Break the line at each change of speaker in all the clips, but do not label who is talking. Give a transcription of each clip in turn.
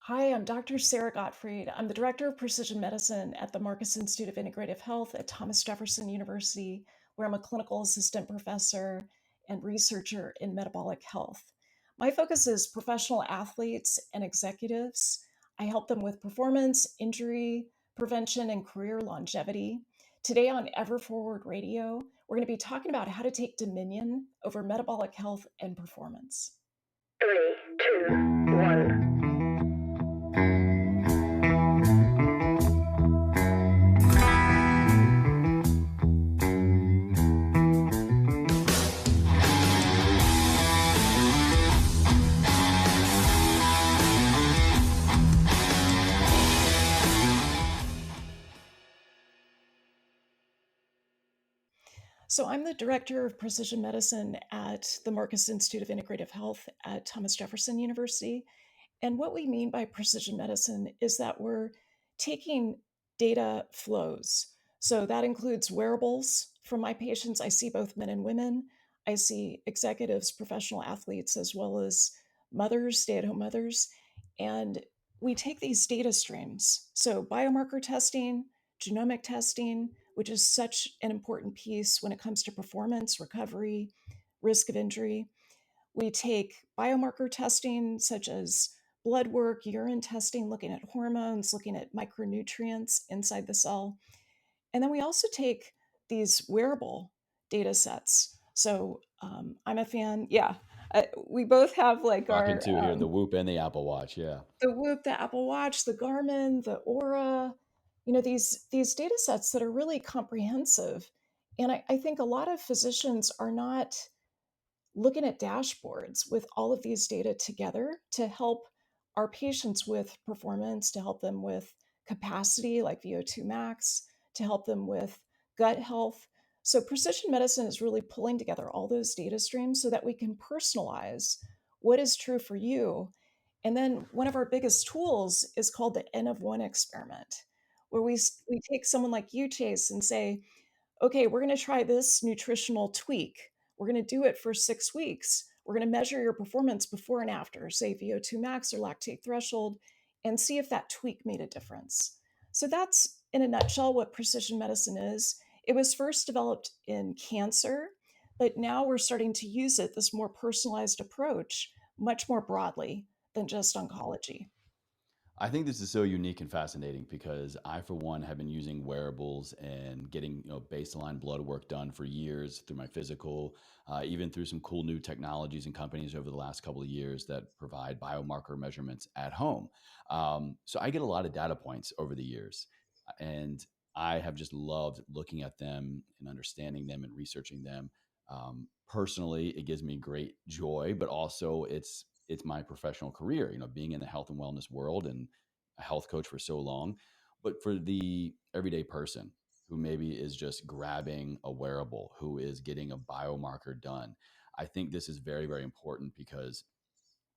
Hi, I'm Dr. Sara Gottfried. I'm the Director of Precision Medicine at the Marcus Institute of Integrative Health at Thomas Jefferson University, where I'm a clinical assistant professor and researcher in metabolic health. My focus is professional athletes and executives. I help them with performance, injury prevention, and career longevity. Today on Ever Forward Radio, we're going to be talking about how to take dominion over metabolic health and performance.
3, 2, 1.
So I'm the Director of Precision Medicine at the Marcus Institute of Integrative Health at Thomas Jefferson University. And what we mean by precision medicine is that we're taking data flows. So that includes wearables from my patients. I see both men and women. I see executives, professional athletes, as well as mothers, stay-at-home mothers. And we take these data streams. So biomarker testing, genomic testing, which is such an important piece when it comes to performance, recovery, risk of injury. We take biomarker testing, such as blood work, urine testing, looking at hormones, looking at micronutrients inside the cell. And then we also take these wearable data sets. So I'm a fan. Yeah, we both have like
Rocking
our
two here, the Whoop and the Apple Watch. Yeah.
the Whoop, the Apple Watch, the Garmin, the Oura. These data sets that are really comprehensive. And I think a lot of physicians are not looking at dashboards with all of these data together to help our patients with performance, to help them with capacity like VO2 max, to help them with gut health. So, precision medicine is really pulling together all those data streams so that we can personalize what is true for you. And then, one of our biggest tools is called the N of one experiment, where we take someone like you, Chase, and say, okay, we're going to try this nutritional tweak. We're going to do it for 6 weeks. We're going to measure your performance before and after, say VO2 max or lactate threshold, and see if that tweak made a difference. So that's, in a nutshell, what precision medicine is. It was first developed in cancer, but now we're starting to use it, this more personalized approach, much more broadly than just oncology.
I think this is so unique and fascinating because I, for one, have been using wearables and getting baseline blood work done for years through my physical, even through some cool new technologies and companies over the last couple of years that provide biomarker measurements at home. So I get a lot of data points over the years, and I have just loved looking at them and understanding them and researching them. Personally, it gives me great joy, but also it's my professional career, being in the health and wellness world and a health coach for so long. But for the everyday person who maybe is just grabbing a wearable, who is getting a biomarker done, I think this is very, very important because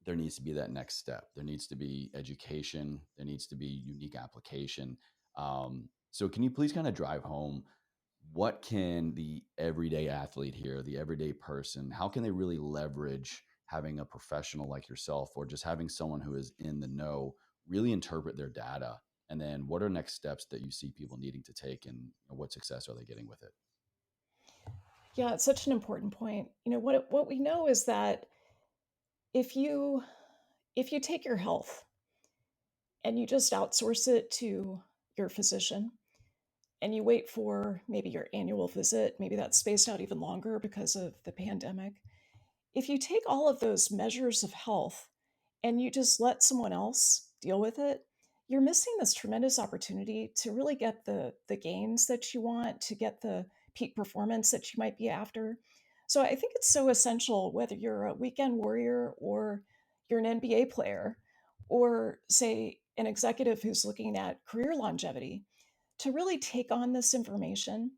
there needs to be that next step. There needs to be education. There needs to be unique application. So can you please kind of drive home what can the everyday athlete here, the everyday person, how can they really leverage having a professional like yourself or just having someone who is in the know really interpret their data? And then what are next steps that you see people needing to take and what success are they getting with it?
Yeah, it's such an important point. What we know is that if you if you take your health and you just outsource it to your physician and you wait for maybe your annual visit, maybe that's spaced out even longer because of the pandemic. If you take all of those measures of health and you just let someone else deal with it, you're missing this tremendous opportunity to really get the gains that you want, to get the peak performance that you might be after. So I think it's so essential, whether you're a weekend warrior or you're an NBA player or say an executive who's looking at career longevity, to really take on this information.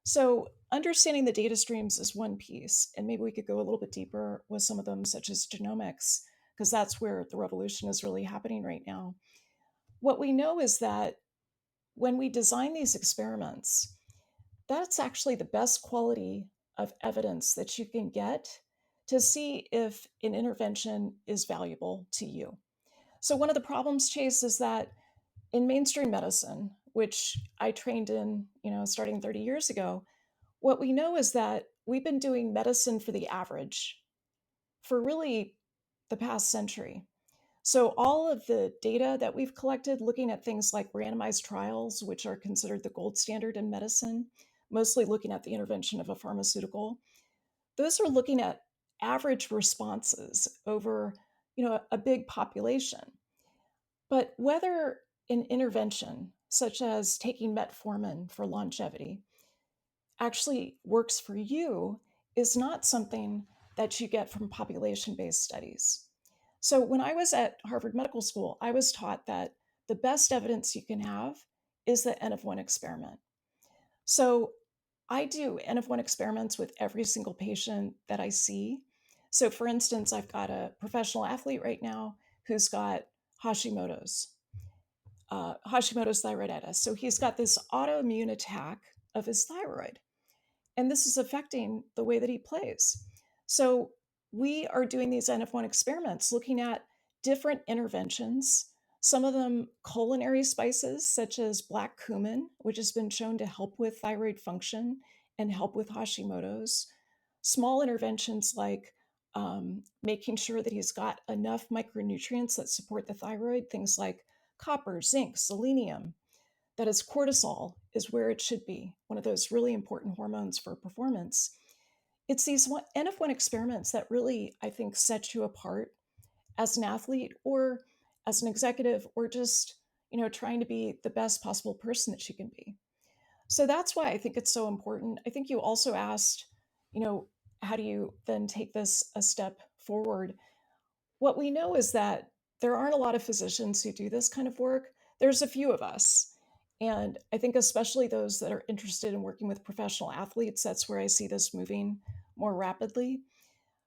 So, understanding the data streams is one piece, and maybe we could go a little bit deeper with some of them, such as genomics, because that's where the revolution is really happening right now. What we know is that when we design these experiments, that's actually the best quality of evidence that you can get to see if an intervention is valuable to you. So one of the problems, Chase, is that in mainstream medicine, which I trained in, starting 30 years ago, what we know is that we've been doing medicine for the average for really the past century. So all of the data that we've collected looking at things like randomized trials, which are considered the gold standard in medicine, mostly looking at the intervention of a pharmaceutical, those are looking at average responses over, a big population. But whether an intervention, such as taking metformin for longevity, actually works for you is not something that you get from population-based studies. So when I was at Harvard Medical School, I was taught that the best evidence you can have is the N of one experiment. So I do N of one experiments with every single patient that I see. So for instance, I've got a professional athlete right now who's got Hashimoto's, Hashimoto's thyroiditis. So he's got this autoimmune attack of his thyroid, and this is affecting the way that he plays. So we are doing these N of one experiments looking at different interventions, some of them culinary spices such as black cumin, which has been shown to help with thyroid function and help with Hashimoto's, small interventions like making sure that he's got enough micronutrients that support the thyroid, things like copper, zinc, selenium, that his cortisol is where it should be, one of those really important hormones for performance. It's these N of one experiments that really, I think, set you apart as an athlete or as an executive or just, trying to be the best possible person that you can be. So that's why I think it's so important. I think you also asked, you know, how do you then take this a step forward? What we know is that there aren't a lot of physicians who do this kind of work. There's a few of us. And I think, especially those that are interested in working with professional athletes, that's where I see this moving more rapidly.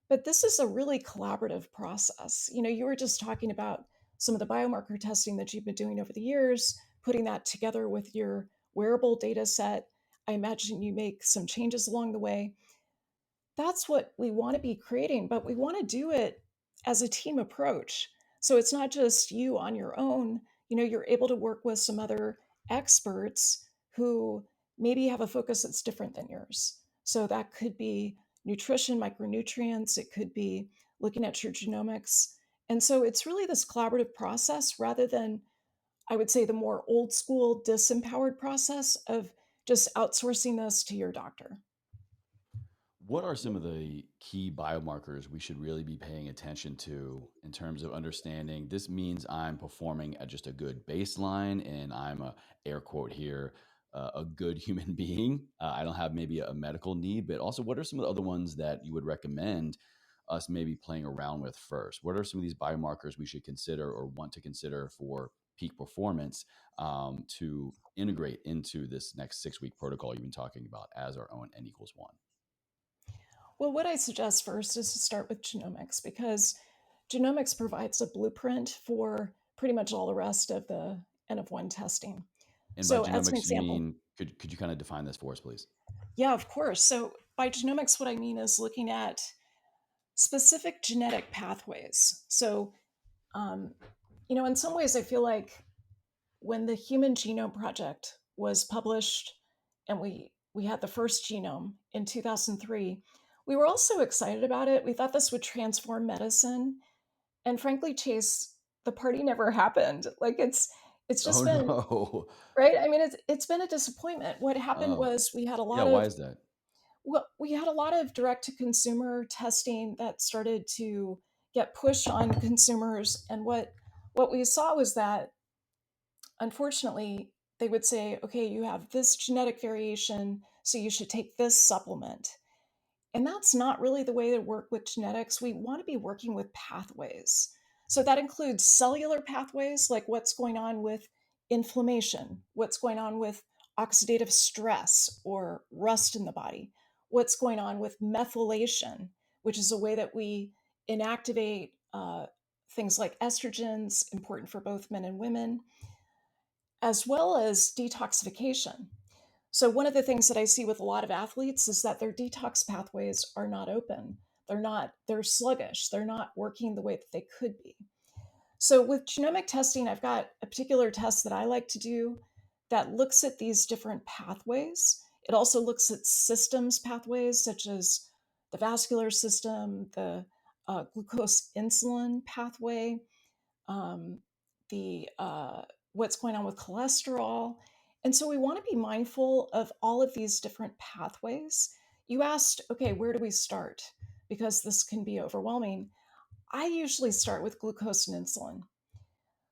But this is a really collaborative process. You were just talking about some of the biomarker testing that you've been doing over the years, putting that together with your wearable data set. I imagine you make some changes along the way. That's what we want to be creating, but we want to do it as a team approach. So it's not just you on your own. You're able to work with some other experts who maybe have a focus that's different than yours. So that could be nutrition, micronutrients, it could be looking at your genomics. And so it's really this collaborative process rather than, I would say, the more old school, disempowered process of just outsourcing this to your doctor.
What are some of the key biomarkers we should really be paying attention to in terms of understanding this means I'm performing at just a good baseline and I'm a air quote here a good human being. I don't have maybe a medical need, but also what are some of the other ones that you would recommend us maybe playing around with first? What are some of these biomarkers we should consider or want to consider for peak performance to integrate into this next 6 week protocol you've been talking about as our own N equals one?
Well, what I suggest first is to start with genomics because genomics provides a blueprint for pretty much all the rest of the N of one testing.
And by
So, as an
genomics, you
example,
mean could you kind of define this for us, please?
yeah, of course. So, by genomics, what I mean is looking at specific genetic pathways. So, um, in some ways, I feel like when the Human Genome Project was published and we had the first genome in 2003, we were also excited about it. We thought this would transform medicine. And frankly, Chase, the party never happened. Like it's
Oh
just been
no.
right. I mean, it's been a disappointment. What happened
Oh,
was
yeah. Why is that?
we had a lot of direct to consumer testing that started to get pushed on consumers. And what we saw was that unfortunately they would say, okay, you have this genetic variation, so you should take this supplement. And that's not really the way to work with genetics. We want to be working with pathways. So that includes cellular pathways, like what's going on with inflammation, what's going on with oxidative stress or rust in the body, what's going on with methylation, which is a way that we inactivate things like estrogens, important for both men and women, as well as detoxification. So one of the things that I see with a lot of athletes is that their detox pathways are not open. They're sluggish. They're not working the way that they could be. So with genomic testing, I've got a particular test that I like to do that looks at these different pathways. It also looks at systems pathways such as the vascular system, the glucose insulin pathway, um, the what's going on with cholesterol. And so we want to be mindful of all of these different pathways. You asked, okay, where do we start? Because this can be overwhelming. I usually start with glucose and insulin.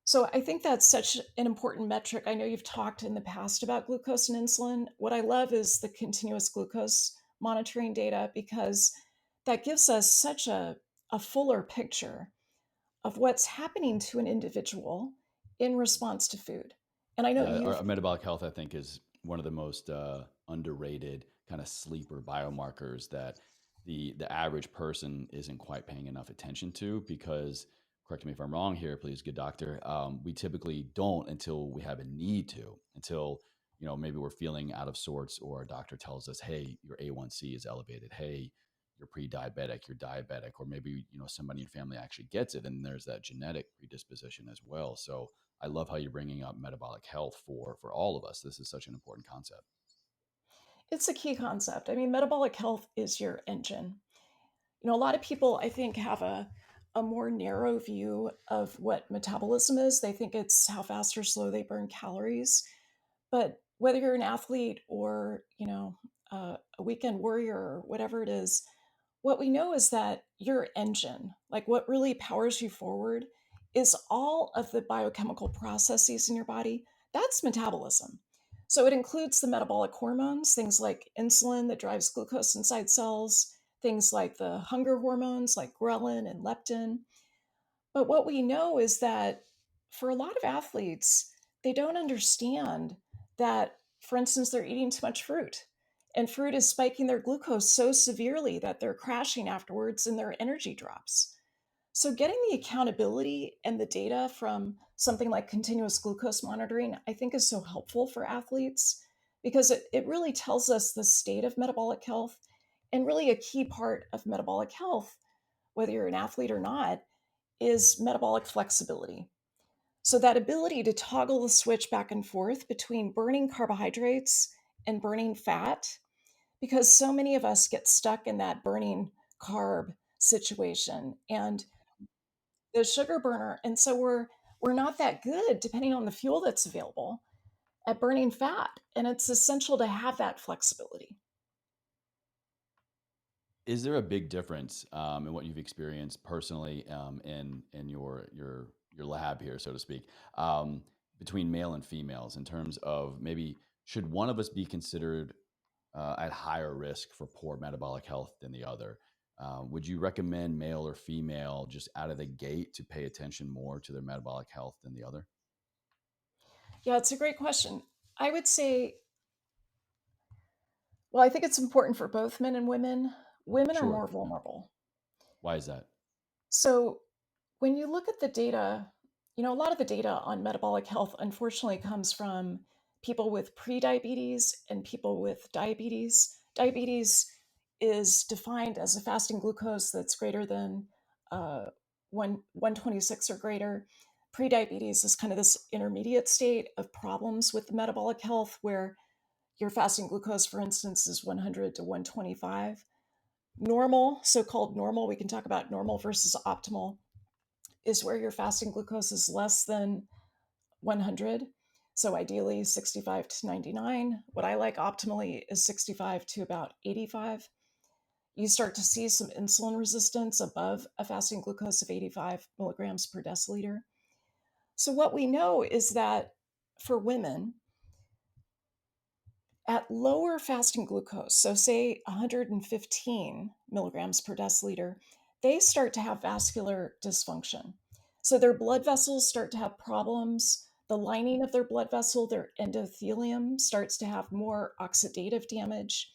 So I think that's such an important metric. I know you've talked in the past about glucose and insulin. What I love is the continuous glucose monitoring data because that gives us such a fuller picture of what's happening to an individual in response to food. And I know
Yeah,
you've,
our metabolic health, I think, is one of the most underrated kind of sleeper biomarkers that the average person isn't quite paying enough attention to because, correct me if I'm wrong here, please, good doctor. We typically don't until we have a need to, until maybe we're feeling out of sorts, or a doctor tells us, "Hey, your A1C is elevated. Hey, you're pre-diabetic, you're diabetic," or maybe somebody in your family actually gets it, and there's that genetic predisposition as well. So I love how you're bringing up metabolic health for all of us. This is such an important concept.
it's a key concept. I mean, metabolic health is your engine. A lot of people, I think, have a more narrow view of what metabolism is. They think it's how fast or slow they burn calories. But whether you're an athlete or, a weekend warrior or whatever it is, what we know is that your engine, like what really powers you forward, is all of the biochemical processes in your body. That's metabolism. So it includes the metabolic hormones, things like insulin that drives glucose inside cells, things like the hunger hormones like ghrelin and leptin. But what we know is that for a lot of athletes, they don't understand that, for instance, they're eating too much fruit. And fruit is spiking their glucose so severely that they're crashing afterwards and their energy drops. So, getting the accountability and the data from something like continuous glucose monitoring, I think, is so helpful for athletes because it really tells us the state of metabolic health. And really, a key part of metabolic health, whether you're an athlete or not, is metabolic flexibility. So, that ability to toggle the switch back and forth between burning carbohydrates and burning fat, because so many of us get stuck in that burning carb situation and the sugar burner. And so, we're not that good, depending on the fuel that's available, at burning fat. And it's essential to have that flexibility.
Is there a big difference in what you've experienced personally in your lab here, so to speak, between male and females in terms of maybe should one of us be considered at higher risk for poor metabolic health than the other? Would you recommend male or female just out of the gate to pay attention more to their metabolic health than the other?
Yeah, it's a great question. I would say, well, I think it's important for both men and women. Women are
Sure.
more
Yeah.
vulnerable.
Why is that?
So, when you look at the data, a lot of the data on metabolic health unfortunately comes from people with prediabetes and people with diabetes. Diabetes is defined as a fasting glucose that's greater than 126 or greater. Prediabetes is kind of this intermediate state of problems with the metabolic health where your fasting glucose, for instance, is 100 to 125. Normal, so called normal, we can talk about normal versus optimal, is where your fasting glucose is less than 100. So ideally 65 to 99. What I like optimally is 65 to about 85. You start to see some insulin resistance above a fasting glucose of 85 milligrams per deciliter. So what we know is that for women, at lower fasting glucose, so say 115 milligrams per deciliter, they start to have vascular dysfunction. So their blood vessels start to have problems. The lining of their blood vessel, their endothelium, starts to have more oxidative damage.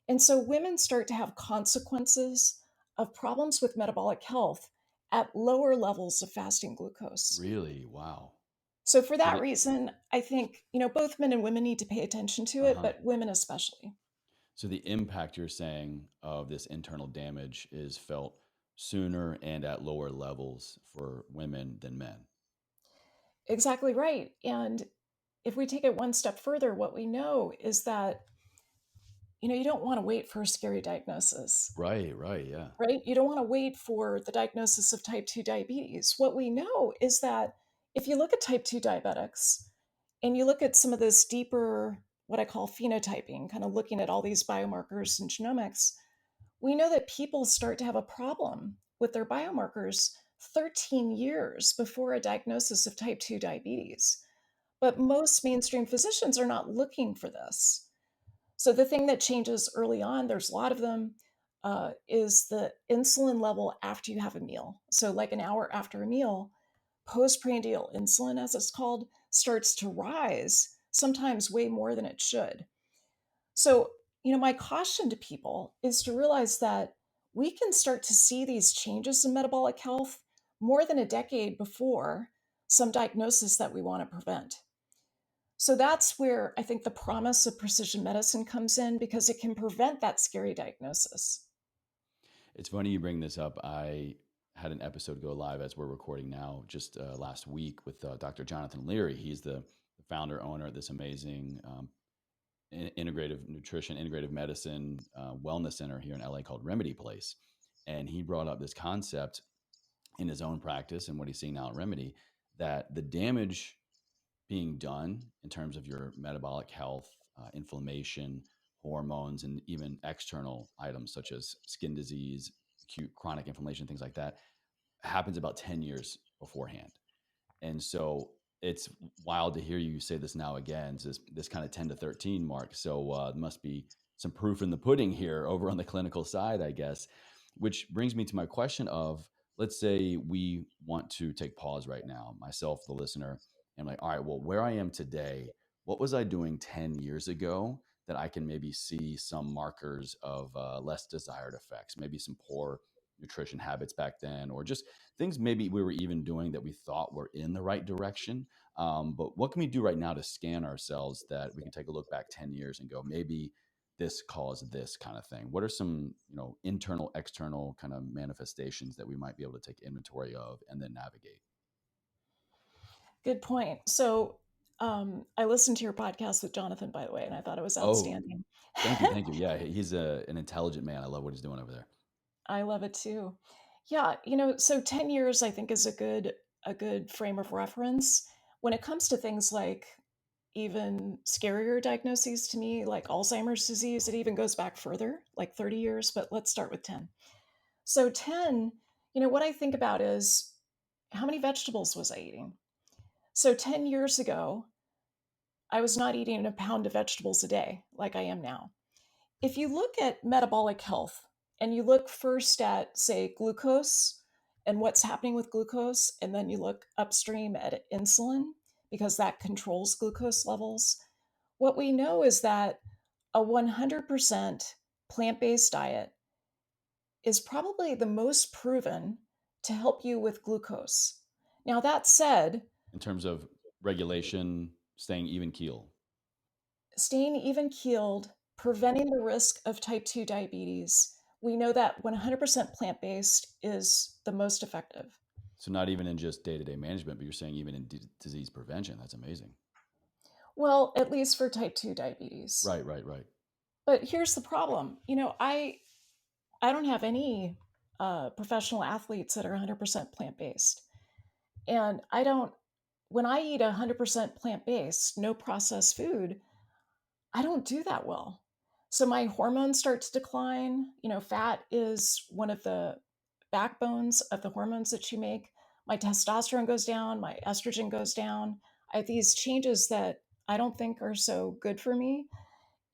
And so women start to have consequences of problems with metabolic health at lower levels of fasting glucose.
Really? Wow.
So for
So
that
the
reason, I think, both men and women need to pay attention to it,
uh-huh.
but women especially.
So the impact you're saying of this internal damage is felt sooner and at lower levels for women than men.
exactly right. And if we take it one step further, what we know is that, you don't want to wait for a scary diagnosis,
Right, right, yeah.
right? You don't want to wait for the diagnosis of type 2 diabetes. What we know is that if you look at type 2 diabetics and you look at some of this deeper, what I call phenotyping, kind of looking at all these biomarkers and genomics, we know that people start to have a problem with their biomarkers 13 years before a diagnosis of type 2 diabetes. But most mainstream physicians are not looking for this. So the thing that changes early on, there's a lot of them, is the insulin level after you have a meal. So, like an hour after a meal, postprandial insulin, as it's called, starts to rise, sometimes way more than it should. So, my caution to people is to realize that we can start to see these changes in metabolic health more than a decade before some diagnosis that we want to prevent. So that's where I think the promise of precision medicine comes in because it can prevent that scary diagnosis.
It's funny you bring this up. I had an episode go live as we're recording now, just last week with Dr. Jonathan Leary. He's the founder, owner of this amazing integrative nutrition, integrative medicine wellness center here in LA called Remedy Place. And he brought up this concept in his own practice and what he's seeing now at Remedy, that the damage being done in terms of your metabolic health, inflammation, hormones, and even external items such as skin disease, acute chronic inflammation, things like that, happens about 10 years beforehand. And so it's wild to hear you say this now again, so this kind of 10 to 13 mark. So there must be some proof in the pudding here over on the clinical side, I guess, which brings me to my question of, let's say we want to take pause right now, myself, the listener, and like, all right, well, where I am today, what was I doing 10 years ago that I can maybe see some markers of less desired effects, maybe some poor nutrition habits back then, or just things maybe we were even doing that we thought were in the right direction. But what can we do right now to scan ourselves that we can take a look back 10 years and go, maybe this caused this kind of thing? What are some, internal, external kind of manifestations that we might be able to take inventory of and then navigate?
Good point. So, I listened to your podcast with Jonathan, by the way, and I thought it was
Oh,
outstanding.
thank you. Thank you. Yeah, he's an intelligent man. I love what he's doing over there.
I love it too. Yeah, so 10 years I think is a good frame of reference when it comes to things like even scarier diagnoses to me, like Alzheimer's disease. It even goes back further, like 30 years, but let's start with 10. So 10, what I think about is how many vegetables was I eating? So 10 years ago, I was not eating a pound of vegetables a day like I am now. If you look at metabolic health and you look first at, say, glucose and what's happening with glucose, and then you look upstream at insulin because that controls glucose levels, what we know is that a 100% plant based diet is probably the most proven to help you with glucose. Now, that said,
In terms of regulation, staying even keel.
staying even keeled, preventing the risk of type 2 diabetes, we know that 100% plant based is the most effective.
So not even in just day-to-day management, but you're saying even in disease prevention. That's amazing.
Well, at least for type 2 diabetes.
Right, right, right.
But here's the problem. I don't have any professional athletes that are 100% plant based. And when I eat 100% plant based, no processed food, I don't do that well. So my hormones start to decline. Fat is one of the backbones of the hormones that you make. My testosterone goes down, my estrogen goes down. I have these changes that I don't think are so good for me.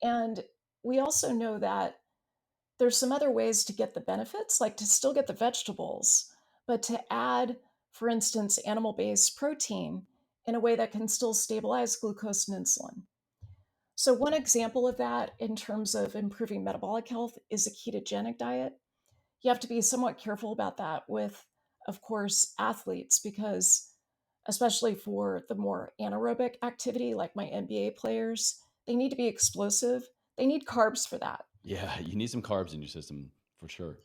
And we also know that there's some other ways to get the benefits, like to still get the vegetables, but to add, for instance, animal based protein in a way that can still stabilize glucose and insulin. So, one example of that in terms of improving metabolic health is a ketogenic diet. You have to be somewhat careful about that with, of course, athletes, because especially for the more anaerobic activity, like my NBA players, they need to be explosive. They need carbs for that.
Yeah, you need some carbs in your system for sure.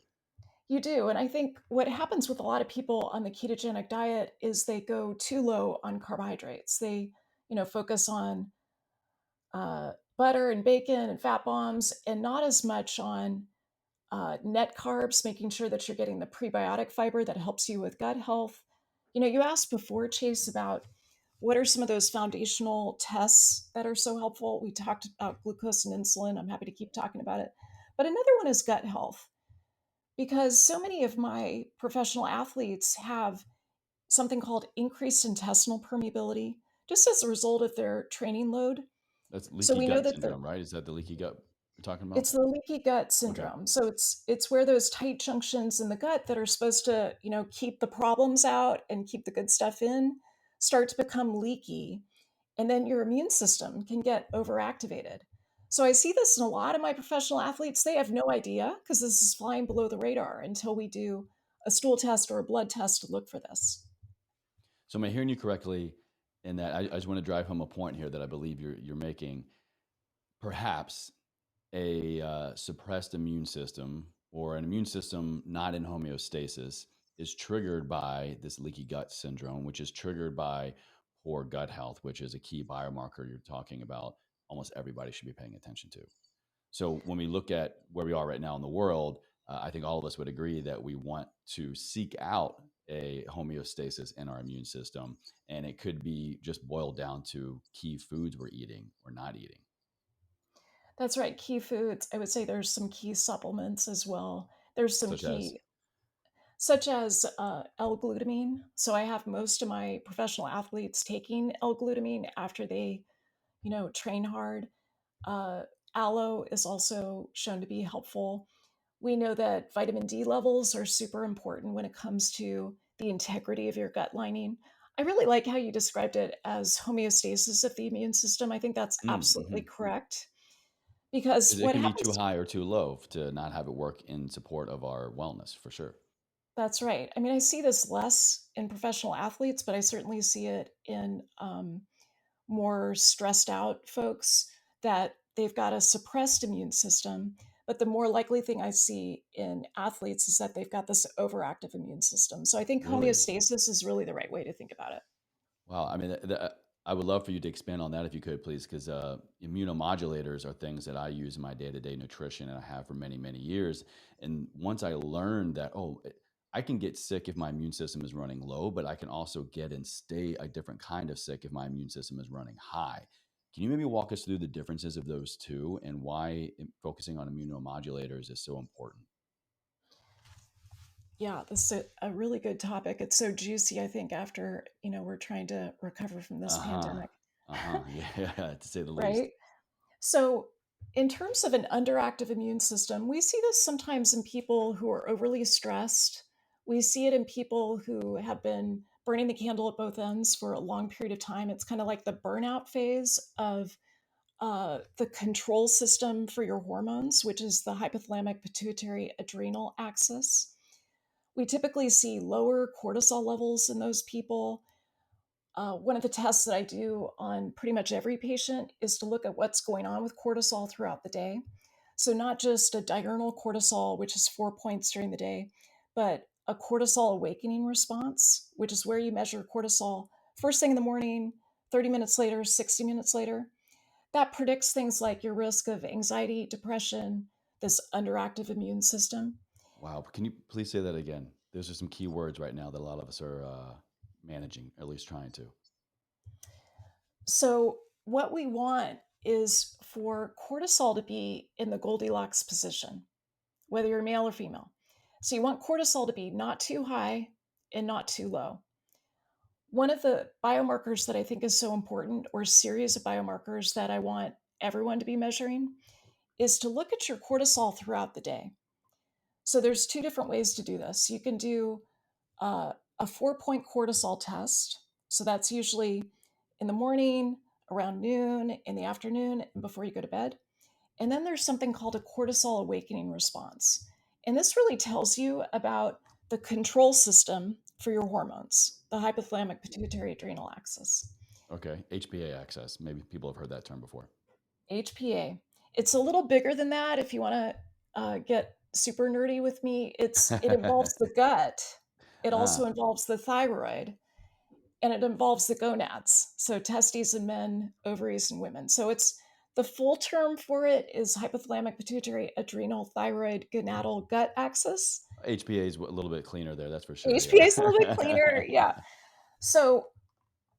You do. And I think what happens with a lot of people on the ketogenic diet is they go too low on carbohydrates. They, focus on butter and bacon and fat bombs and not as much on net carbs, making sure that you're getting the prebiotic fiber that helps you with gut health. You asked before, Chase, about what are some of those foundational tests that are so helpful. We talked about glucose and insulin. I'm happy to keep talking about it. But another one is gut health, because so many of my professional athletes have something called increased intestinal permeability just as a result of their training load.
That's
So
leaky
we know
gut
that the
syndrome, right? Is that the leaky gut we're talking about?
it's the leaky gut
Okay.
syndrome. So it's where those tight junctions in the gut that are supposed to, keep the problems out and keep the good stuff in start to become leaky, and then your immune system can get overactivated. So I see this in a lot of my professional athletes. They have no idea because this is flying below the radar until we do a stool test or a blood test to look for this.
So am I hearing you correctly in that I just want to drive home a point here that I believe you're making? Perhaps a suppressed immune system or an immune system not in homeostasis is triggered by this leaky gut syndrome, which is triggered by poor gut health, which is a key biomarker you're talking about. Almost everybody should be paying attention to. So when we look at where we are right now in the world, I think all of us would agree that we want to seek out a homeostasis in our immune system. And it could be just boiled down to key foods we're eating or not eating,
That's right. Key foods. I would say there's some key supplements as well. There's some
such as,
key, such as L-glutamine. So I have most of my professional athletes taking L-glutamine after they, train hard. Uh, Aloe is also shown to be helpful. We know that vitamin D levels are super important when it comes to the integrity of your gut lining. I really like how you described it as homeostasis of the immune system. I think that's absolutely
mm-hmm.
correct, because
Because it
what
can be too
happens,
high or too low to not have it work in support of our wellness, for sure.
that's right. I mean, I see this less in professional athletes, but I certainly see it in more stressed out folks, that they've got a suppressed immune system. But the more likely thing I see in athletes is that they've got this overactive immune system. So I think
Really?
homeostasis is really the right way to think about it.
Wow. I mean, I would love for you to expand on that if you could, please, because immunomodulators are things that I use in my day to day nutrition and I have for many, many years. And once I learned that, I can get sick if my immune system is running low, but I can also get and stay a different kind of sick if my immune system is running high. Can you maybe walk us through the differences of those two and why focusing on immunomodulators is so important?
Yeah, this is a really good topic. It's so juicy, I think, after, we're trying to recover from this
Uh huh.
pandemic.
Uh huh. Yeah, to say the least.
Right? So, in terms of an underactive immune system, we see this sometimes in people who are overly stressed. We see it in people who have been burning the candle at both ends for a long period of time. It's kind of like the burnout phase of the control system for your hormones, which is the hypothalamic pituitary adrenal axis. We typically see lower cortisol levels in those people. One of the tests that I do on pretty much every patient is to look at what's going on with cortisol throughout the day. So, not just a diurnal cortisol, which is 4 points during the day, but a cortisol awakening response, which is where you measure cortisol first thing in the morning, 30 minutes later, 60 minutes later. That predicts things like your risk of anxiety, depression, this underactive immune system.
Wow. Can you please say that again? Those are some key words right now that a lot of us are managing, or at least trying to.
So, what we want is for cortisol to be in the Goldilocks position, whether you're male or female. So, you want cortisol to be not too high and not too low. One of the biomarkers that I think is so important, or a series of biomarkers that I want everyone to be measuring, is to look at your cortisol throughout the day. So, there's two different ways to do this. You can do a 4 point cortisol test. So that's usually in the morning, around noon, in the afternoon, and before you go to bed. And then there's something called a cortisol awakening response. And this really tells you about the control system for your hormones, the hypothalamic pituitary adrenal axis,
Okay. HPA access. Maybe people have heard that term before.
HPA. It's a little bigger than that if you want to get super nerdy with me, it involves the gut. It also
Ah,
involves the thyroid, and it involves the gonads. So testes in men, ovaries in women. So it's the full term for it is hypothalamic pituitary adrenal thyroid gonadal gut axis.
HPA is a little bit cleaner there, that's for sure.
HPA is a little bit
Yeah.
cleaner. Yeah. So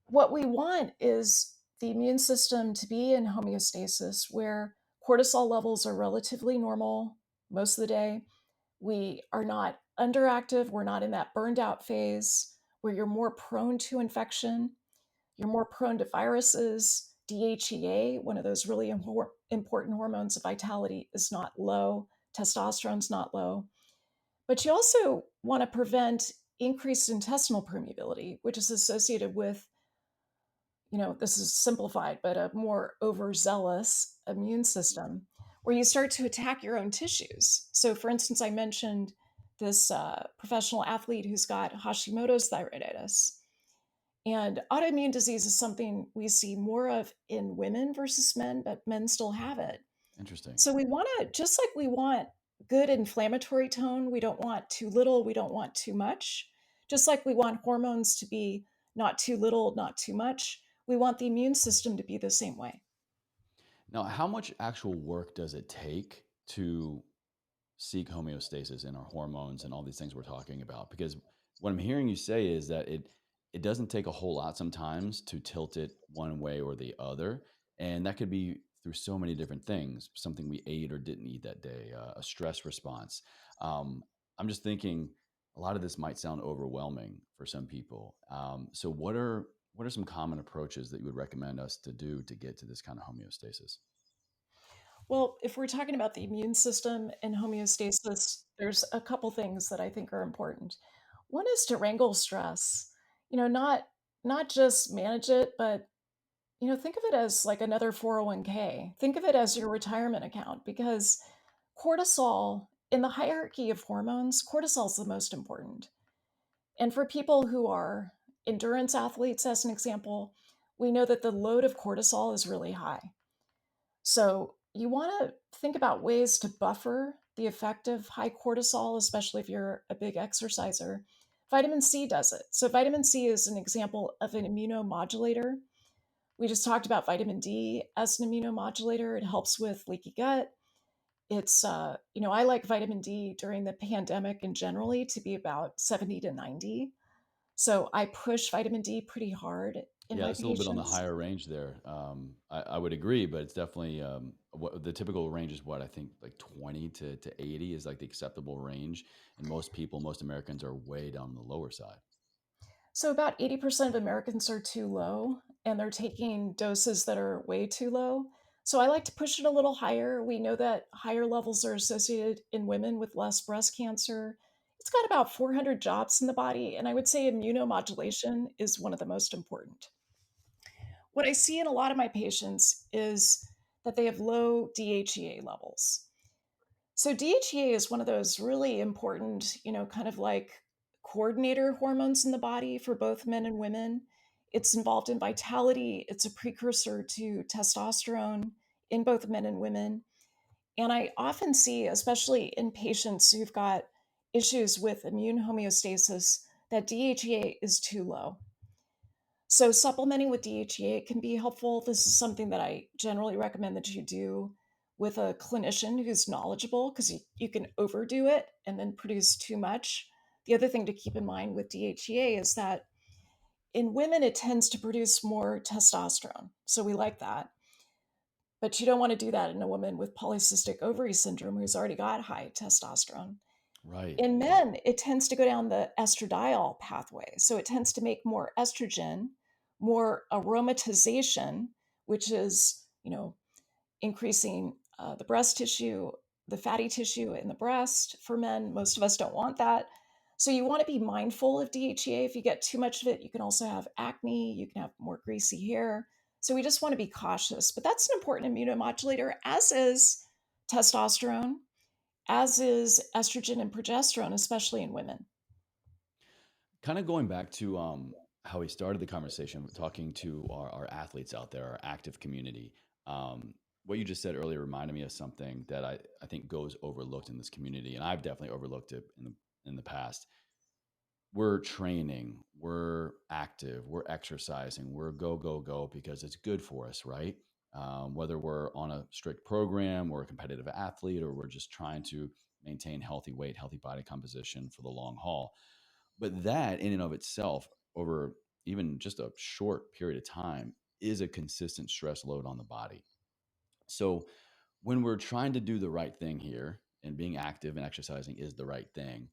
what we want is the immune system to be in homeostasis where cortisol levels are relatively normal most of the day. We are not underactive. We're not in that burned out phase where you're more prone to infection. You're more prone to viruses. DHEA, one of those really important hormones of vitality, is not low. Testosterone's not low. But you also want to prevent increased intestinal permeability, which is associated with, this is simplified, but a more overzealous immune system where you start to attack your own tissues. So, for instance, I mentioned this professional athlete who's got Hashimoto's thyroiditis. And autoimmune disease is something we see more of in women versus men, but men still have it.
Interesting.
So we want to, just like we want good inflammatory tone, we don't want too little, we don't want too much. Just like we want hormones to be not too little, not too much, we want the immune system to be the same way.
Now, how much actual work does it take to seek homeostasis in our hormones and all these things we're talking about? Because what I'm hearing you say is that it doesn't take a whole lot sometimes to tilt it one way or the other, and that could be through so many different things, something we ate or didn't eat that day, a stress response. um, I'm just thinking a lot of this might sound overwhelming for some people. So what are some common approaches that you would recommend us to do to get to this kind of homeostasis?
Well, if we're talking about the immune system and homeostasis, there's a couple things that I think are important. One is to wrangle stress, not just manage it, but think of it as like another 401k. Think of it as your retirement account because cortisol, in the hierarchy of hormones, cortisol is the most important. And for people who are endurance athletes, as an example, we know that the load of cortisol is really high. So you want to think about ways to buffer the effect of high cortisol, especially if you're a big exerciser. Vitamin C does it. So, vitamin C is an example of an immunomodulator. We just talked about vitamin D as an immunomodulator. It helps with leaky gut. I like vitamin D during the pandemic and generally to be about 70 to 90. So I push vitamin D pretty hard in
Yeah,
my
it's a little bit on the
patients.
higher range there. I would agree, but it's definitely what the typical range is. What I think like 20 to 80 is like the acceptable range, and most people, most Americans, are way down the lower side.
So about 80% of Americans are too low and they're taking doses that are way too low. So I like to push it a little higher. We know that higher levels are associated in women with less breast cancer. It's got about 400 jobs in the body, and I would say immunomodulation is one of the most important. What I see in a lot of my patients is that they have low DHEA levels. So DHEA is one of those really important, kind of like coordinator hormones in the body for both men and women. It's involved in vitality. It's a precursor to testosterone in both men and women. And I often see, especially in patients who've got issues with immune homeostasis, that DHEA is too low. So supplementing with DHEA can be helpful. This is something that I generally recommend that you do with a clinician who's knowledgeable because you can overdo it and then produce too much. The other thing to keep in mind with DHEA is that in women, it tends to produce more testosterone. So we like that. But you don't want to do that in a woman with polycystic ovary syndrome who's already got high testosterone.
Right.
In men, it tends to go down the estradiol pathway. So it tends to make more estrogen, more aromatization, which is, increasing the breast tissue, the fatty tissue in the breast for men. Most of us don't want that. So you want to be mindful of DHEA. If you get too much of it, you can also have acne, you can have more greasy hair. So we just want to be cautious. But that's an important immunomodulator, as is testosterone, as is estrogen and progesterone, especially in women.
Kind of going back to how we started the conversation, talking to our athletes out there, our active community. what you just said earlier reminded me of something that I think goes overlooked in this community, and I've definitely overlooked it in the past. We're training, we're active, we're exercising, we're go, go, go because it's good for us, right? Whether we're on a strict program or a competitive athlete, or we're just trying to maintain healthy weight, healthy body composition for the long haul. But that in and of itself, over even just a short period of time, is a consistent stress load on the body. So when we're trying to do the right thing here, and being active and exercising is the right thing,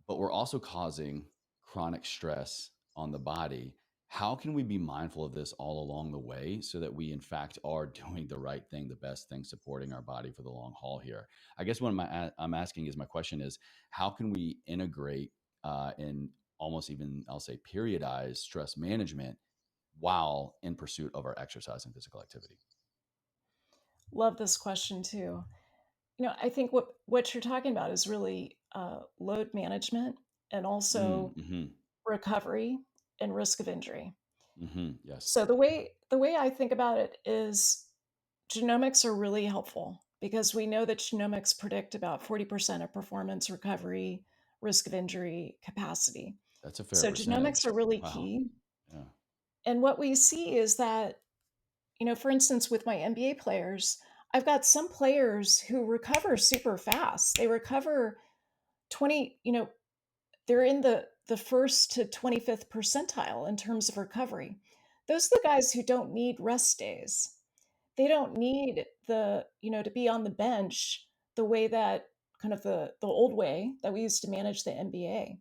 but we're also causing chronic stress on the body. How can we be mindful of this all along the way so that we, in fact, are doing the right thing, the best thing, supporting our body for the long haul here? I guess what I'm asking is my question is how can we integrate and almost even, I'll say, periodize stress management while in pursuit of our exercise and physical activity?
Love this question too. I think what you're talking about is really load management and also
Mm-hmm.
recovery and risk of injury.
Mm-hmm. Yes,
So the way I think about it is genomics are really helpful because we know that genomics predict about 40% of performance, recovery, risk of injury, capacity.
that's a fair
So genomics
percentage.
are really
Wow.
key.
Yeah.
And what we see is that, for instance, with my NBA players, I've got some players who recover super fast. They recover 20, they're in the first to 25th percentile in terms of recovery. Those are the guys who don't need rest days. They don't need to be on the bench the way that kind of the old way that we used to manage the NBA.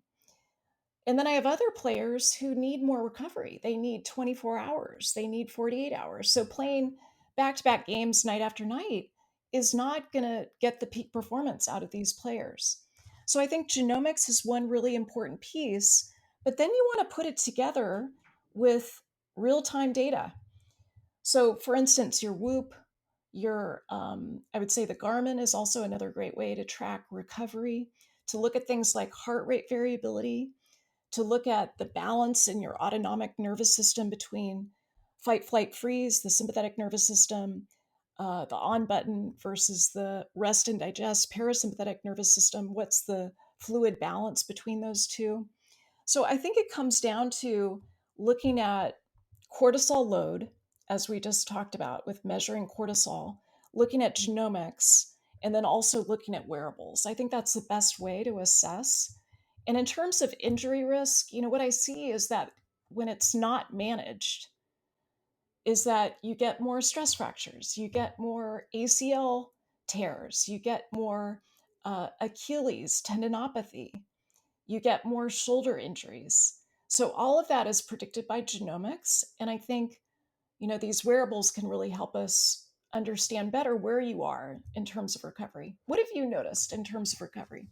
And then I have other players who need more recovery. They need 24 hours, they need 48 hours. So playing back to back games night after night is not going to get the peak performance out of these players. So I think genomics is one really important piece, but then you want to put it together with real time data. So, for instance, your Whoop, I would say the Garmin is also another great way to track recovery, to look at things like heart rate variability, to look at the balance in your autonomic nervous system between fight, flight, freeze, the sympathetic nervous system, the on button versus the rest and digest parasympathetic nervous system. What's the fluid balance between those two? So I think it comes down to looking at cortisol load, as we just talked about with measuring cortisol, looking at genomics, and then also looking at wearables. I think that's the best way to assess. And in terms of injury risk, what I see is that when it's not managed, is that you get more stress fractures, you get more ACL tears, you get more Achilles tendinopathy, you get more shoulder injuries. So all of that is predicted by genomics. And I think, these wearables can really help us understand better where you are in terms of recovery. What have you noticed in terms of recovery?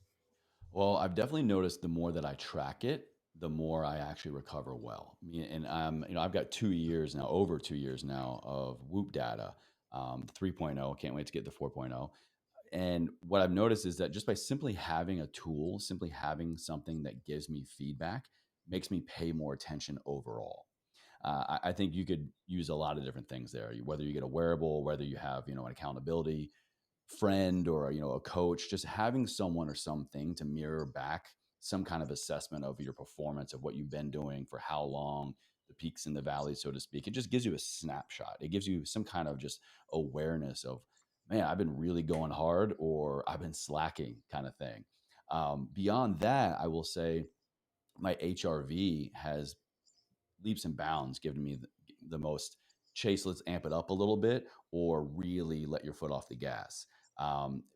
Well, I've definitely noticed the more that I track it, the more I actually recover well. And I've got 2 years now, over 2 years now of Whoop data, 3.0. Can't wait to get the 4.0. And what I've noticed is that just by simply having a tool, simply having something that gives me feedback, makes me pay more attention overall. I think you could use a lot of different things there. Whether you get a wearable, whether you have an accountability friend or a coach, just having someone or something to mirror back some kind of assessment of your performance, of what you've been doing for how long, the peaks and the valleys, so to speak. It just gives you a snapshot. It gives you some kind of just awareness of, man, I've been really going hard or I've been slacking, kind of thing. Beyond that, I will say my HRV has leaps and bounds given me the most chase, let's amp it up a little bit, or really let your foot off the gas.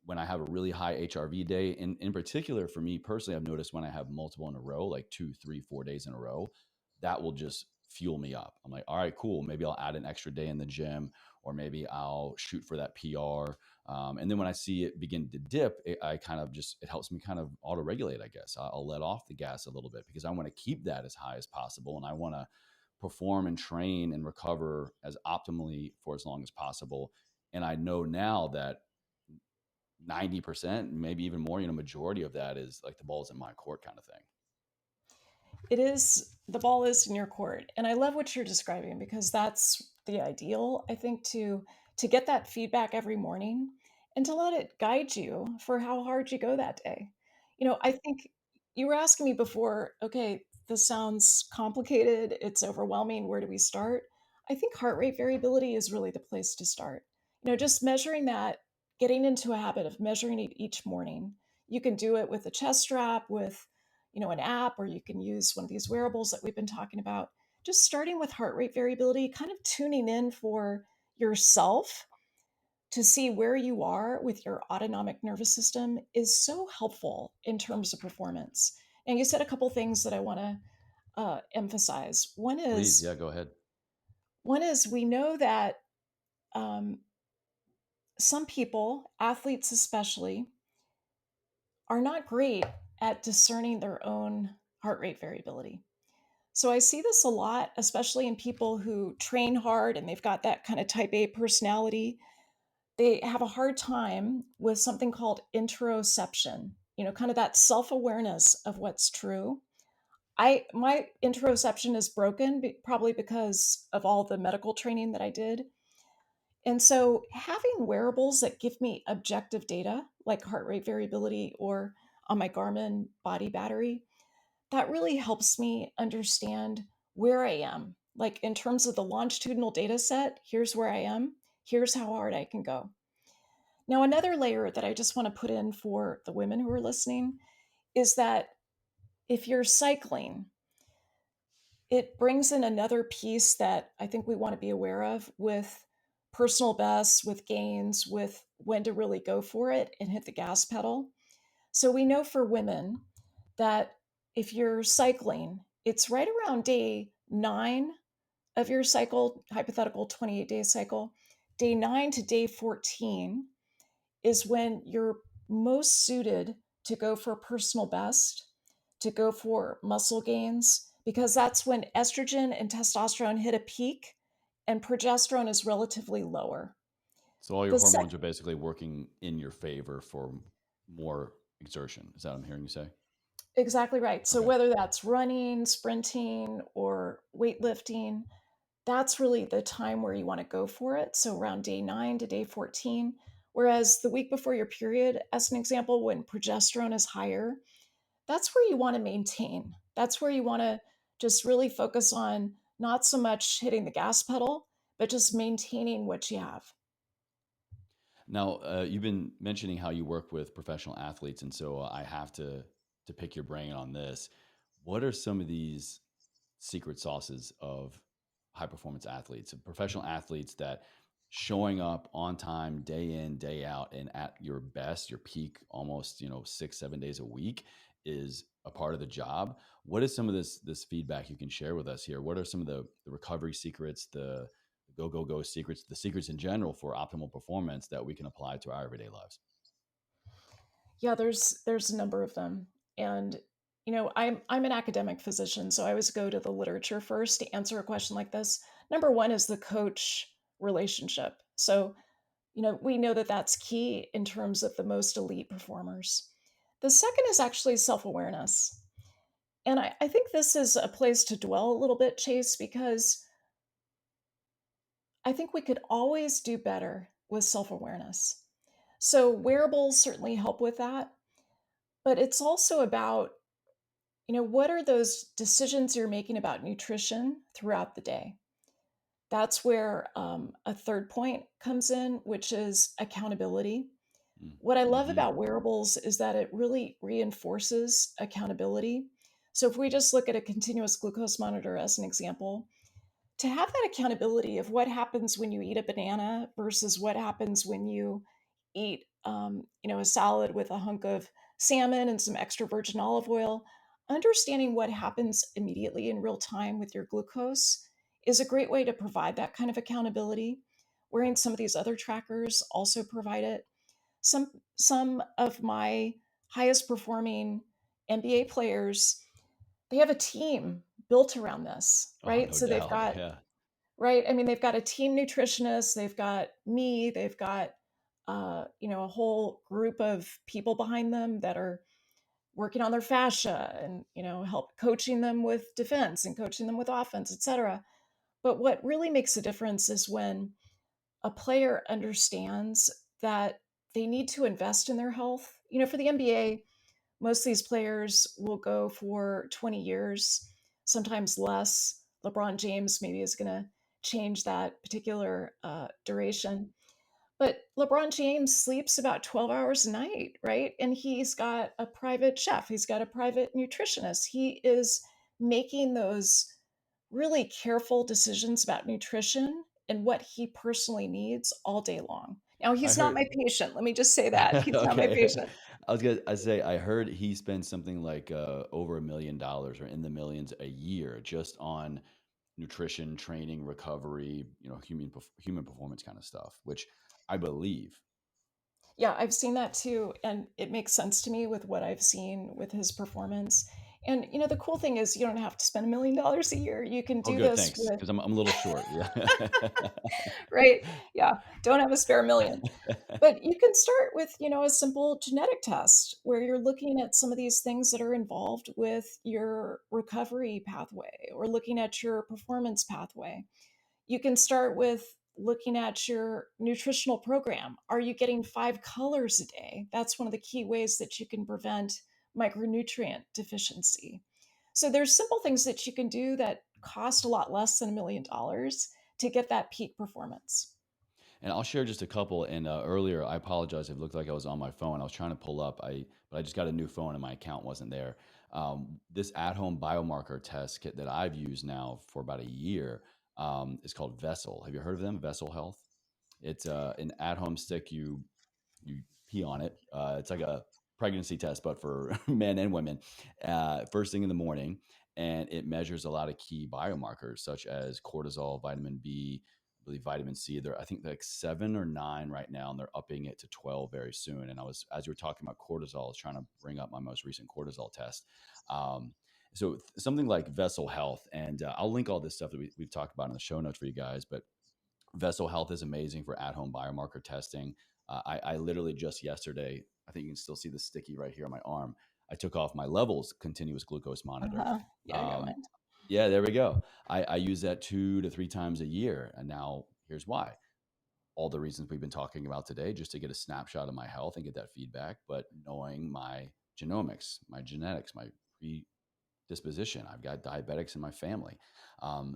When I have a really high HRV day, in particular for me personally, I've noticed when I have multiple in a row, like 2, 3, 4 days in a row, that will just fuel me up. I'm like, all right, cool. Maybe I'll add an extra day in the gym, or maybe I'll shoot for that PR. And then when I see it begin to dip, it helps me kind of auto regulate, I guess. I'll let off the gas a little bit because I want to keep that as high as possible. And I want to perform and train and recover as optimally for as long as possible. And I know now that 90%, maybe even more, majority of that is like the ball's in my court kind of thing.
The ball is in your court. And I love what you're describing because that's the ideal, I think, to to get that feedback every morning and to let it guide you for how hard you go that day. I think you were asking me before, okay, this sounds complicated, it's overwhelming, where do we start? I think heart rate variability is really the place to start. Just measuring that, getting into a habit of measuring it each morning. You can do it with a chest strap, with an app, or you can use one of these wearables that we've been talking about. Just starting with heart rate variability, kind of tuning in for yourself to see where you are with your autonomic nervous system is so helpful in terms of performance. And you said a couple things that I want to emphasize. One
Please,
is
yeah, go ahead.
one is we know that um, some people, athletes especially, are not great at discerning their own heart rate variability. So I see this a lot, especially in people who train hard and they've got that kind of type A personality. They have a hard time with something called interoception, kind of that self-awareness of what's true. My interoception is broken probably because of all the medical training that I did. And so having wearables that give me objective data like heart rate variability or on my Garmin body battery, that really helps me understand where I am. Like in terms of the longitudinal data set, here's where I am, here's how hard I can go. Now, another layer that I just want to put in for the women who are listening is that if you're cycling, it brings in another piece that I think we want to be aware of with personal bests, with gains, with when to really go for it and hit the gas pedal. So we know for women that if you're cycling, it's right around day 9 of your cycle, hypothetical 28-day cycle. Day 9 to day 14 is when you're most suited to go for personal best, to go for muscle gains, because that's when estrogen and testosterone hit a peak and progesterone is relatively lower.
So all your
The sec-
hormones are basically working in your favor for more exertion. Is that what I'm hearing you say?
exactly right. So
Okay.
whether that's running, sprinting, or weightlifting, that's really the time where you want to go for it. So around day 9 to day 14. Whereas the week before your period, as an example, when progesterone is higher, that's where you want to maintain. That's where you want to just really focus on not so much hitting the gas pedal, but just maintaining what you have.
Now, you've been mentioning how you work with professional athletes, and so I have to pick your brain on this. What are some of these secret sauces of high performance athletes, professional athletes that showing up on time, day in, day out, and at your best, your peak, almost 6, 7 days a week is a part of the job? What is some of this feedback you can share with us here? What are some of the recovery secrets, the go secrets, the secrets in general for optimal performance that we can apply to our everyday lives?
Yeah, there's a number of them. And I'm an academic physician, so I always go to the literature first to answer a question like this. Number one is the coach relationship. So, we know that that's key in terms of the most elite performers. The second is actually self awareness. And I think this is a place to dwell a little bit, Chase, because I think we could always do better with self awareness. So, wearables certainly help with that, but it's also about, what are those decisions you're making about nutrition throughout the day? That's where a third point comes in, which is accountability. What I love
Mm-hmm.
about wearables is that it really reinforces accountability. So if we just look at a continuous glucose monitor as an example, to have that accountability of what happens when you eat a banana versus what happens when you eat, a salad with a hunk of salmon and some extra virgin olive oil, understanding what happens immediately in real time with your glucose is a great way to provide that kind of accountability. Wearing some of these other trackers also provide it. Some of my highest performing NBA players, they have a team built around this,
Oh,
right?
no
So they've
doubt.
got
Yeah.
right. I mean, they've got a team nutritionist, they've got me, they've got a whole group of people behind them that are working on their fascia and help coaching them with defense and coaching them with offense, etc. But what really makes a difference is when a player understands that they need to invest in their health. For the NBA, most of these players will go for 20 years, sometimes less. LeBron James maybe is going to change that particular duration. But LeBron James sleeps about 12 hours a night, right? And he's got a private chef, he's got a private nutritionist. He is making those really careful decisions about nutrition and what he personally needs all day long. Now,
I
he's not
heard
my patient. Let me just say that. He's not my
okay.
patient.
I say I heard he spends something like over $1 million or in the millions a year just on nutrition, training, recovery, human performance kind of stuff, which I believe.
Yeah, I've seen that too. And it makes sense to me with what I've seen with his performance. And, the cool thing is you don't have to spend $1 million a year. You can
Oh,
do
good,
this
thanks,
with,
because I'm a little short. Yeah.
right? Yeah, don't have a spare million. But you can start with, a simple genetic test where you're looking at some of these things that are involved with your recovery pathway or looking at your performance pathway. You can start with looking at your nutritional program. Are you getting 5 colors a day? That's one of the key ways that you can prevent micronutrient deficiency. So there's simple things that you can do that cost a lot less than $1 million to get that peak performance.
And I'll share just a couple. And earlier, I apologize. It looked like I was on my phone. I was trying to pull up. But I just got a new phone and my account wasn't there. This at-home biomarker test kit that I've used now for about a year is called Vessel. Have you heard of them? Vessel Health. It's an at-home stick. You pee on it. It's like a pregnancy test, but for men and women. First thing in the morning, and it measures a lot of key biomarkers such as cortisol, vitamin B, I believe vitamin C. I think like 7 or 9 right now, and they're upping it to 12 very soon. And as you were talking about cortisol, I was trying to bring up my most recent cortisol test. Um, so something like Vessel Health, and I'll link all this stuff that we've talked about in the show notes for you guys. But Vessel Health is amazing for at-home biomarker testing. I literally just yesterday, I think you can still see the sticky right here on my arm. I took off my levels continuous glucose monitor.
Uh-huh. Yeah, I got
Um,
mine.
yeah, there we go. I use that 2 to 3 times a year, and now here's why. All the reasons we've been talking about today, just to get a snapshot of my health and get that feedback, but knowing my genomics, my genetics, my predisposition. I've got diabetics in my family.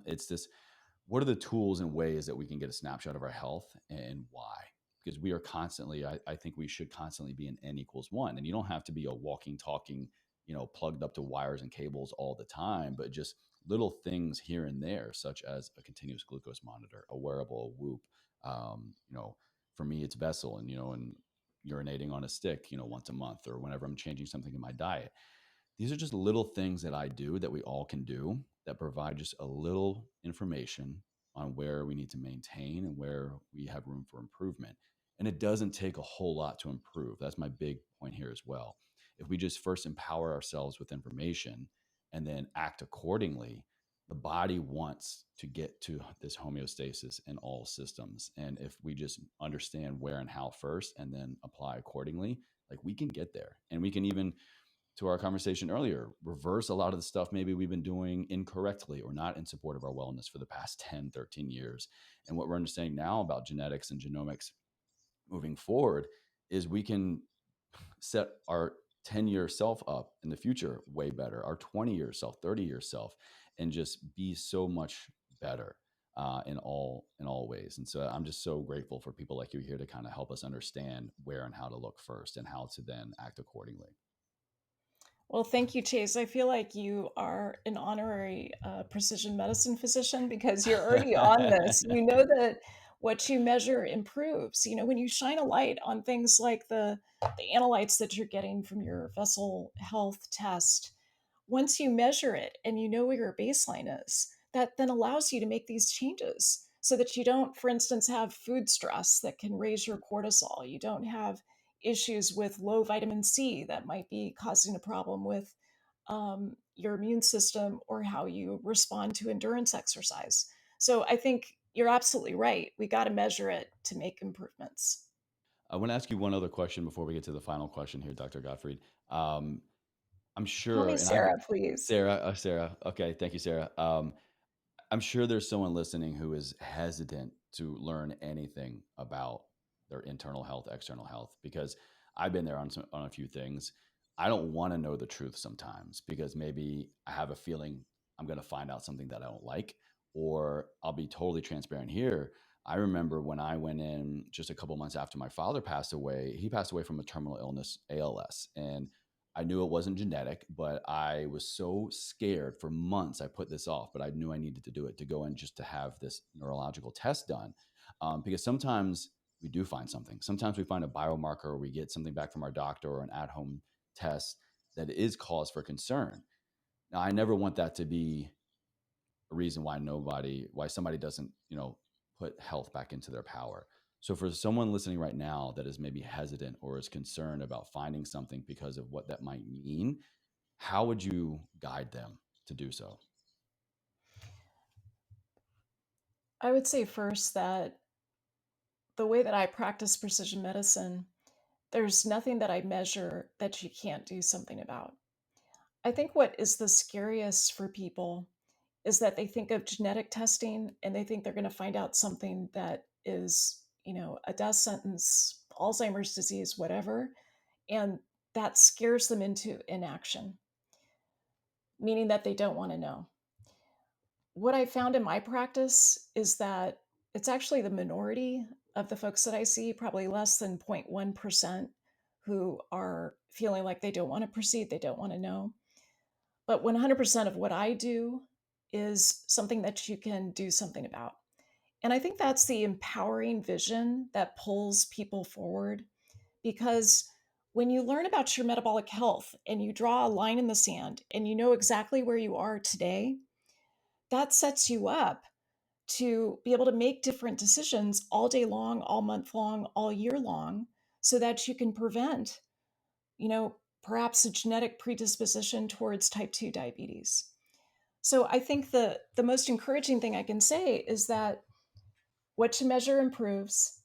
It's this what are the tools and ways that we can get a snapshot of our health and why? Because we are constantly, I think we should constantly be in N=1. And you don't have to be a walking, talking, plugged up to wires and cables all the time, but just little things here and there, such as a continuous glucose monitor, a wearable, a Whoop. For me, it's Vessel and urinating on a stick, once a month or whenever I'm changing something in my diet. These are just little things that I do that we all can do that provide just a little information on where we need to maintain and where we have room for improvement. And it doesn't take a whole lot to improve. That's my big point here as well. If we just first empower ourselves with information and then act accordingly, the body wants to get to this homeostasis in all systems. And if we just understand where and how first and then apply accordingly, like we can get there. And we can even, to our conversation earlier, reverse a lot of the stuff maybe we've been doing incorrectly or not in support of our wellness for the past 10, 13 years. And what we're understanding now about genetics and genomics moving forward is we can set our 10-year self up in the future way better, our 20-year self, 30-year self, and just be so much better in all ways. And so I'm just so grateful for people like you here to kind of help us understand where and how to look first and how to then act accordingly.
Well, thank you, Chase. I feel like you are an honorary precision medicine physician because you're already on this. You know that what you measure improves. When you shine a light on things like the analytes that you're getting from your vessel health test, once you measure it and you know where your baseline is, that then allows you to make these changes so that you don't, for instance, have food stress that can raise your cortisol. You don't have issues with low vitamin C that might be causing a problem with your immune system or how you respond to endurance exercise. So I think you're absolutely right. We got to measure it to make improvements.
I want to ask you one other question before we get to the final question here, Dr. Gottfried. I'm
Call
sure,
me
and I've
Sarah, please.
Sarah, Sarah. Okay, thank you, Sarah. I'm sure there's someone listening who is hesitant to learn anything about their internal health, external health, because I've been there on a few things. I don't want to know the truth sometimes because maybe I have a feeling I'm going to find out something that I don't like, or I'll be totally transparent here. I remember when I went in just a couple months after my father passed away. He passed away from a terminal illness, ALS, and I knew it wasn't genetic, but I was so scared for months. I put this off, but I knew I needed to do it, to go in just to have this neurological test done. Because sometimes we do find something. Sometimes we find a biomarker, or we get something back from our doctor, or an at home test that is cause for concern. Now, I never want that to be a reason why somebody doesn't, put health back into their power. So for someone listening right now that is maybe hesitant or is concerned about finding something because of what that might mean, how would you guide them to do so?
I would say first that the way that I practice precision medicine, there's nothing that I measure that you can't do something about. I think what is the scariest for people is that they think of genetic testing and they think they're going to find out something that is, a death sentence, Alzheimer's disease, whatever. And that scares them into inaction, meaning that they don't want to know. What I found in my practice is that it's actually the minority of the folks that I see, probably less than 0.1%, who are feeling like they don't want to proceed, they don't want to know. But 100% of what I do is something that you can do something about. And I think that's the empowering vision that pulls people forward, because when you learn about your metabolic health and you draw a line in the sand and you know exactly where you are today, that sets you up to be able to make different decisions all day long, all month long, all year long, so that you can prevent, perhaps a genetic predisposition towards type 2 diabetes. So I think the most encouraging thing I can say is that what you measure improves.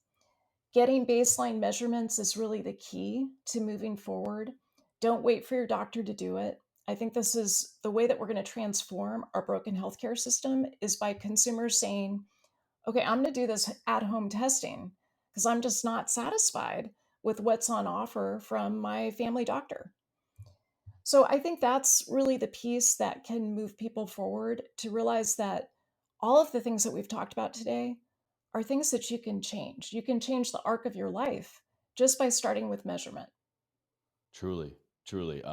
Getting baseline measurements is really the key to moving forward. Don't wait for your doctor to do it. I think this is the way that we're going to transform our broken healthcare system, is by consumers saying, okay, I'm going to do this at home testing because I'm just not satisfied with what's on offer from my family doctor. So I think that's really the piece that can move people forward, to realize that all of the things that we've talked about today are things that you can change. You can change the arc of your life just by starting with measurement.
Truly, truly.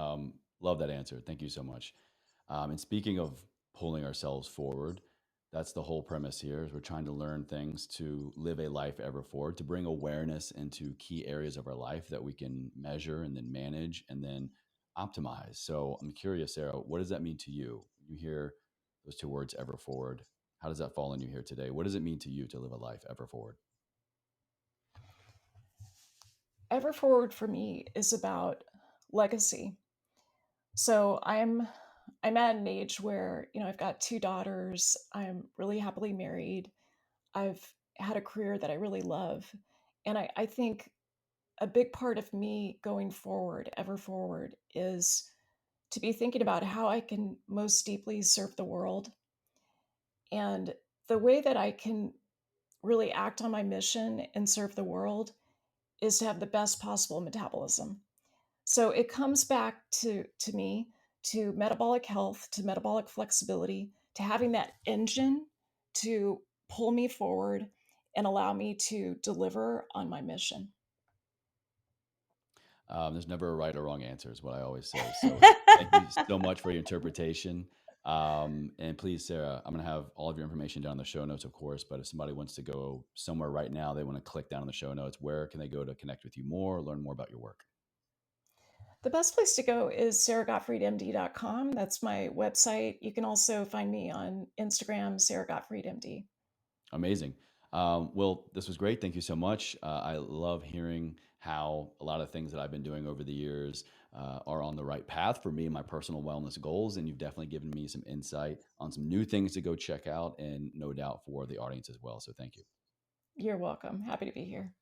Love that answer. Thank you so much. And speaking of pulling ourselves forward, that's the whole premise here. Is we're trying to learn things to live a life ever forward, to bring awareness into key areas of our life that we can measure and then manage and then optimize. So I'm curious, Sarah, what does that mean to you? When you hear those two words, ever forward, how does that fall in you here today? What does it mean to you to live a life ever forward?
Ever forward for me is about legacy. So I'm at an age where, I've got two daughters. I'm really happily married. I've had a career that I really love. And I think a big part of me going forward, ever forward, is to be thinking about how I can most deeply serve the world. And the way that I can really act on my mission and serve the world is to have the best possible metabolism. So it comes back to me, to metabolic health, to metabolic flexibility, to having that engine to pull me forward and allow me to deliver on my mission.
There's never a right or wrong answer, is what I always say. So thank you so much for your interpretation. And please, Sarah, I'm going to have all of your information down in the show notes, of course. But if somebody wants to go somewhere right now, they want to click down in the show notes, where can they go to connect with you more, learn more about your work?
The best place to go is saragottfriedmd.com. That's my website. You can also find me on Instagram, Sara Gottfried MD.
Amazing. Well, this was great. Thank you so much. I love hearing how a lot of things that I've been doing over the years are on the right path for me and my personal wellness goals. And you've definitely given me some insight on some new things to go check out, and no doubt for the audience as well. So thank you.
You're welcome. Happy to be here.